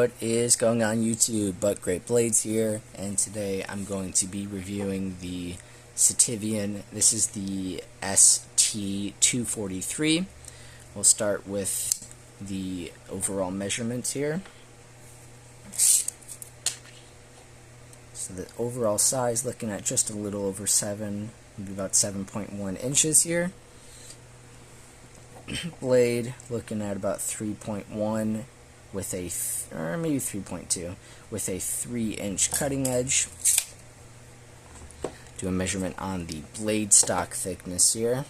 What is going on YouTube? But Great Blades here, and today I'm going to be reviewing the sitivien. This is the st243. We'll start with the overall measurements here. So the overall size, looking at just a little over 7, maybe about 7.1 inches here. Blade, looking at about 3.1 with a, or maybe 3.2, with a 3-inch cutting edge. Do a measurement on the blade stock thickness here.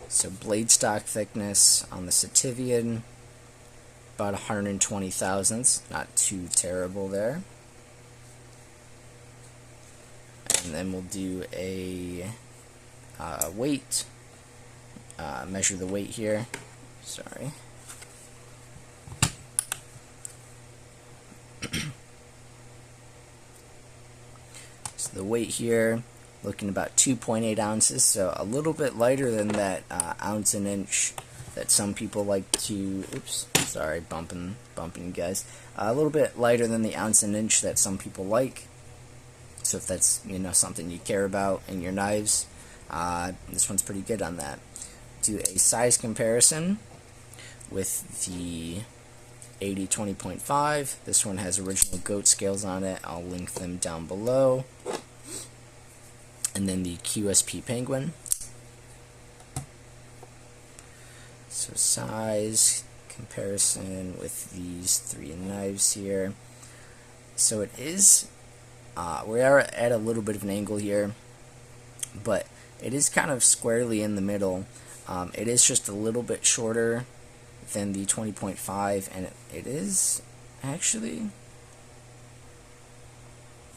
So blade stock thickness on the sitivien, about 120 thousandths, not too terrible there. And then we'll do a weight. Measure the weight here. Sorry. So the weight here, looking about 2.8 ounces, so a little bit lighter than that ounce and inch that some people like to. Oops, sorry, bumping you guys. A little bit lighter than the ounce and inch that some people like. So if that's something you care about in your knives, this one's pretty good on that. Do a size comparison with the 80-20.5. This one has original goat scales on it. I'll link them down below. And then the QSP Penguin. So size comparison with these three knives here. So it is, we are at a little bit of an angle here, but it is kind of squarely in the middle. It is just a little bit shorter than the 20.5, and it is actually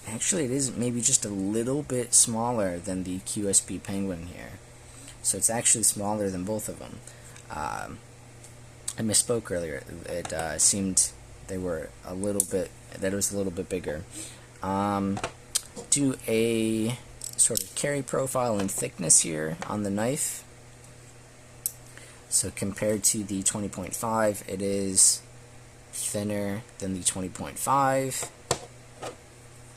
it is maybe just a little bit smaller than the QSP Penguin here. So it's actually smaller than both of them. I misspoke earlier. It seemed they were a little bit, that it was a little bit bigger. Do a sort of carry profile and thickness here on the knife. So compared to the 20.5, it is thinner than the 20.5.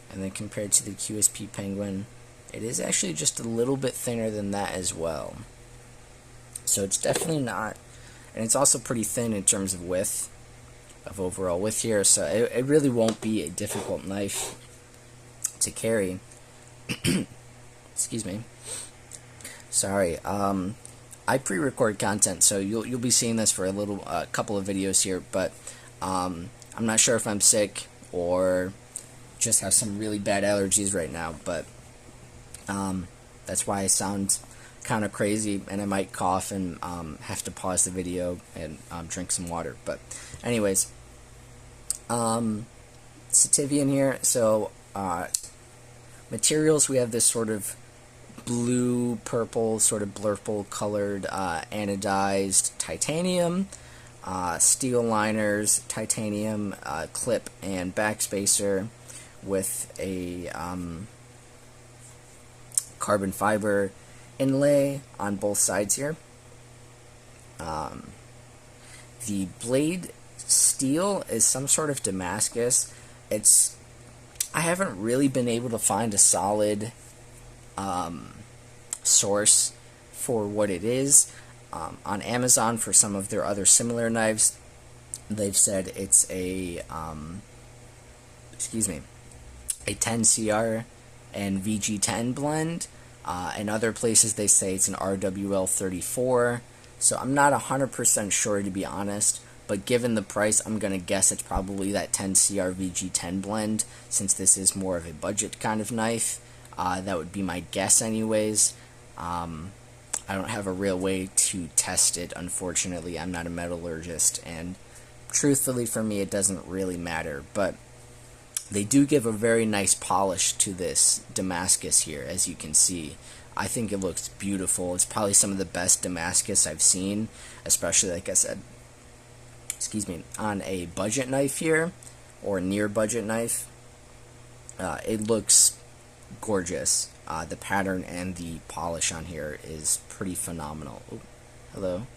And then compared to the QSP Penguin, it is actually just a little bit thinner than that as well. So it's definitely not, and it's also pretty thin in terms of width, of overall width here, so it really won't be a difficult knife to carry. Excuse me. Sorry. I pre-record content, so you'll be seeing this for a couple of videos here, but I'm not sure if I'm sick or just have some really bad allergies right now, but that's why I sound kind of crazy, and I might cough and have to pause the video and drink some water. But anyways, sitivien here. So materials, we have this sort of blue, purple, sort of blurple colored anodized titanium, steel liners, titanium clip and backspacer with a carbon fiber inlay on both sides here. The blade steel is some sort of Damascus. I haven't really been able to find a solid source for what it is. On Amazon, for some of their other similar knives, they've said it's a a 10CR and VG10 blend. In other places they say it's an RWL34. So I'm not 100% sure, to be honest, but given the price, I'm going to guess it's probably that 10CR VG10 blend, since this is more of a budget kind of knife. That would be my guess anyways. I don't have a real way to test it, unfortunately. I'm not a metallurgist, and truthfully for me it doesn't really matter, but they do give a very nice polish to this Damascus here, as you can see. I think it looks beautiful. It's probably some of the best Damascus I've seen, especially, like I said, on a budget knife here, or near budget knife. It looks gorgeous. The pattern and the polish on here is pretty phenomenal. Ooh, hello.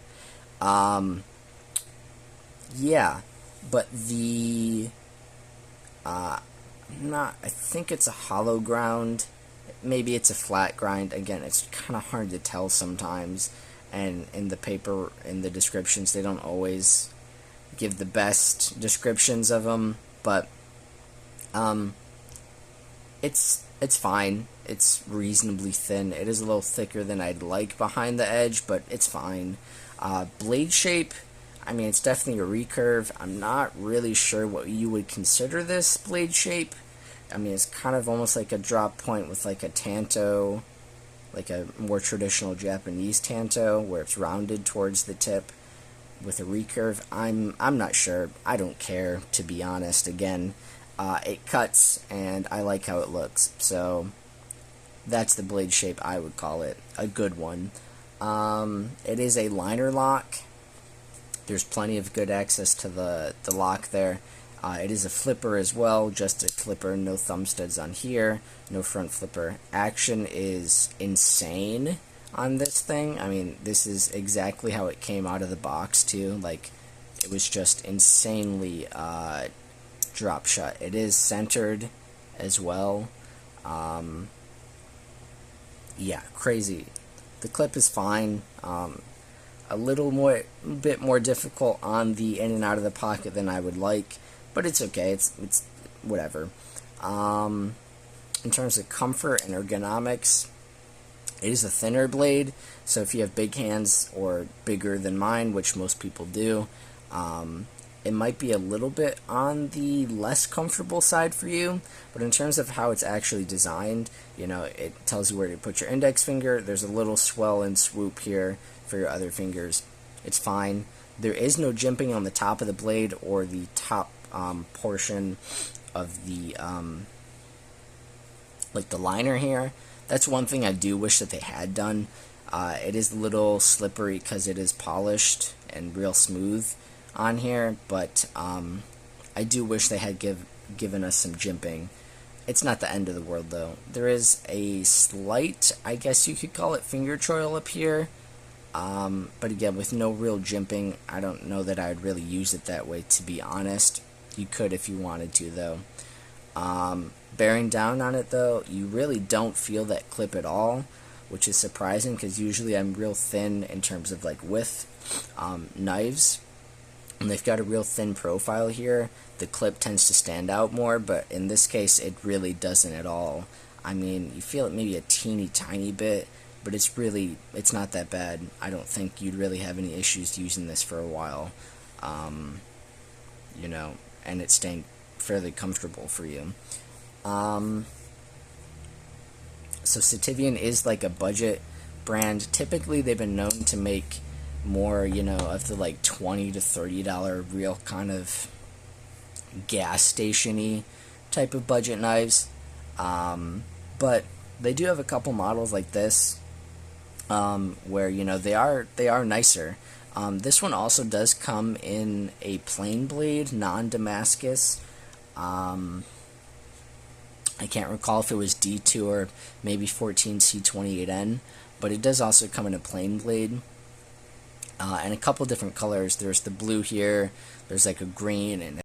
Yeah, but the not. I think it's a hollow ground. Maybe it's a flat grind. Again, it's kind of hard to tell sometimes. And in the paper, in the descriptions, they don't always give the best descriptions of them. But it's fine. It's reasonably thin. It is a little thicker than I'd like behind the edge, but it's fine. Blade shape, I mean, it's definitely a recurve. I'm not really sure what you would consider this blade shape. I mean, it's kind of almost like a drop point with like a tanto, like a more traditional Japanese tanto, where it's rounded towards the tip with a recurve. I'm not sure. I don't care, to be honest. Again, it cuts, and I like how it looks. So that's the blade shape I would call it. A good one. It is a liner lock. There's plenty of good access to the lock there. It is a flipper as well, just a flipper, no thumb studs on here, no front flipper. Action is insane on this thing. I mean, this is exactly how it came out of the box too. Like, it was just insanely drop shut. It is centered as well. Yeah, crazy. The clip is fine. A bit more difficult on the in and out of the pocket than I would like, but it's okay. It's whatever. In terms of comfort and ergonomics, it is a thinner blade, so if you have big hands or bigger than mine, which most people do, it might be a little bit on the less comfortable side for you. But in terms of how it's actually designed, you know, it tells you where to put your index finger. There's a little swell and swoop here for your other fingers. It's fine. There is no jimping on the top of the blade or the top portion of the like the liner here. That's one thing I do wish that they had done. It is a little slippery because it is polished and real smooth on here, but I do wish they had given us some jimping. It's not the end of the world though. There is a slight, I guess you could call it, finger choil up here. But again, with no real jimping, I don't know that I would really use it that way, to be honest. You could if you wanted to, though. Bearing down on it, though, you really don't feel that clip at all, which is surprising, because usually I'm real thin in terms of, like, width knives. And they've got a real thin profile here. The clip tends to stand out more, but in this case, it really doesn't at all. I mean, you feel it maybe a teeny tiny bit, but it's not that bad. I don't think you'd really have any issues using this for a while, you know, and it's staying fairly comfortable for you. So sitivien is like a budget brand. Typically, they've been known to make more, you know, of the like $20 to $30 real kind of gas station-y type of budget knives. But they do have a couple models like this, where, you know, they are nicer. This one also does come in a plain blade, non-Damascus. I can't recall if it was D2 or maybe 14C28N, but it does also come in a plain blade. And a couple different colors. There's the blue here, there's like a green, and I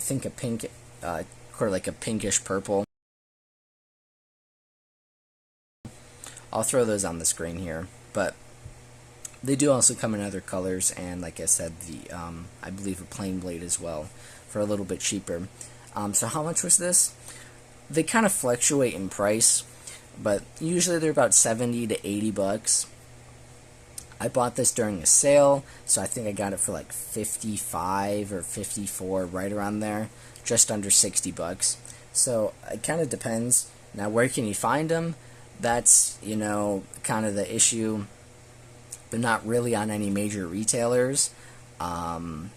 think a pink, or like a pinkish purple. I'll throw those on the screen here, but they do also come in other colors, and like I said, the I believe a plain blade as well, for a little bit cheaper. So how much was this? They kind of fluctuate in price, but usually they're about 70 to 80 bucks. I bought this during a sale, so I think I got it for like 55 or 54, right around there, just under 60 bucks. So it kind of depends. Now, where can you find them? That's, you know, kind of the issue. They're not really on any major retailers. I've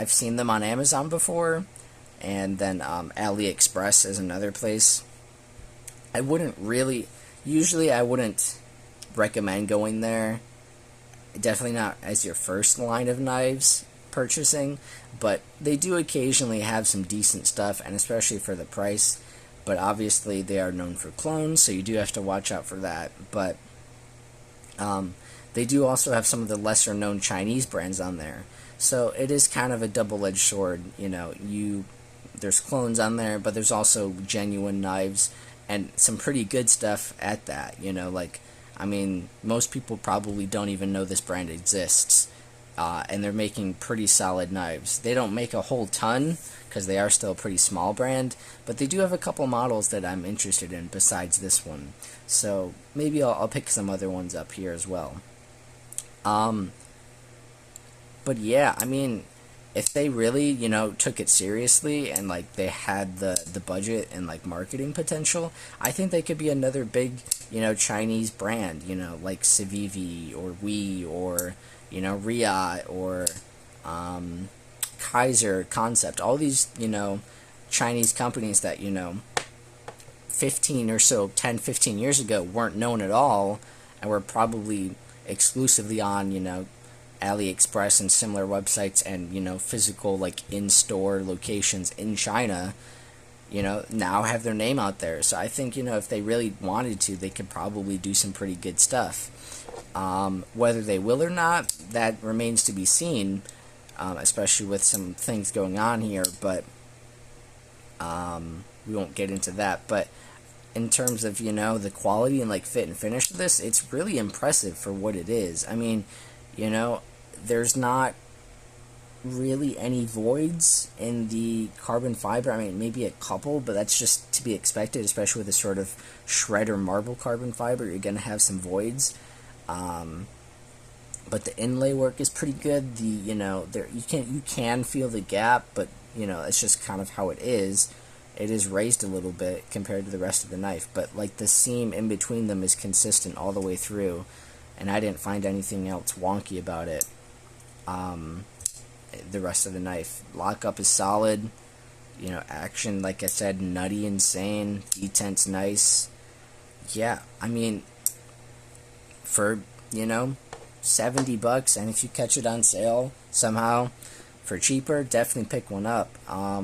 seen them on Amazon before, and then AliExpress is another place. I wouldn't recommend going there. Definitely not as your first line of knives purchasing, but they do occasionally have some decent stuff, and especially for the price. But obviously they are known for clones, so you do have to watch out for that. But They do also have some of the lesser known Chinese brands on there. So it is kind of a double-edged sword. There's clones on there, but there's also genuine knives and some pretty good stuff at that. Most people probably don't even know this brand exists, and they're making pretty solid knives. They don't make a whole ton because they are still a pretty small brand, but they do have a couple models that I'm interested in besides this one. So maybe I'll pick some other ones up here as well. But yeah, if they really, took it seriously and they had the budget and marketing potential, I think they could be another big, Chinese brand, like Civivi or We or Riot or Kaiser Concept. All these, Chinese companies that 10-15 years ago weren't known at all and were probably exclusively on AliExpress and similar websites and physical in-store locations in China, now have their name out there. So I think if they really wanted to, they could probably do some pretty good stuff. Whether they will or not, that remains to be seen, especially with some things going on here, but we won't get into that. But in terms of the quality and fit and finish of this, it's really impressive for what it is. There's not really any voids in the carbon fiber. Maybe a couple, but that's just to be expected, especially with this sort of shred or marble carbon fiber. You're gonna have some voids, but the inlay work is pretty good. You can feel the gap, but it's just kind of how it is. It is raised a little bit compared to the rest of the knife, but the seam in between them is consistent all the way through, and I didn't find anything else wonky about it. The rest of the knife, lockup is solid. Action, like I said, nutty, insane. Detent's nice. Yeah, for $70, and if you catch it on sale somehow for cheaper, definitely pick one up. I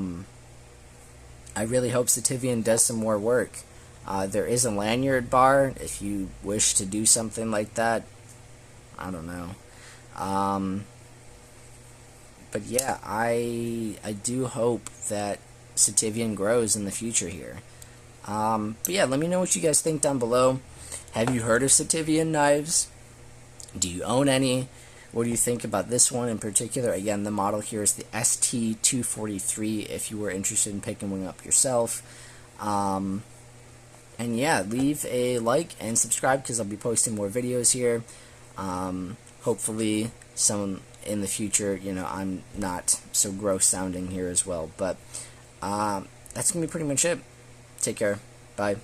really hope sitivien does some more work. There is a lanyard bar if you wish to do something like that. I don't know. But yeah, I do hope that sitivien grows in the future here. But yeah, let me know what you guys think down below. Have you heard of sitivien knives? Do you own any? What do you think about this one in particular? Again, the model here is the st243 if you were interested in picking one up yourself. And yeah, leave a like and subscribe because I'll be posting more videos here. Hopefully some in the future, I'm not so gross sounding here as well. But that's going to be pretty much it. Take care. Bye.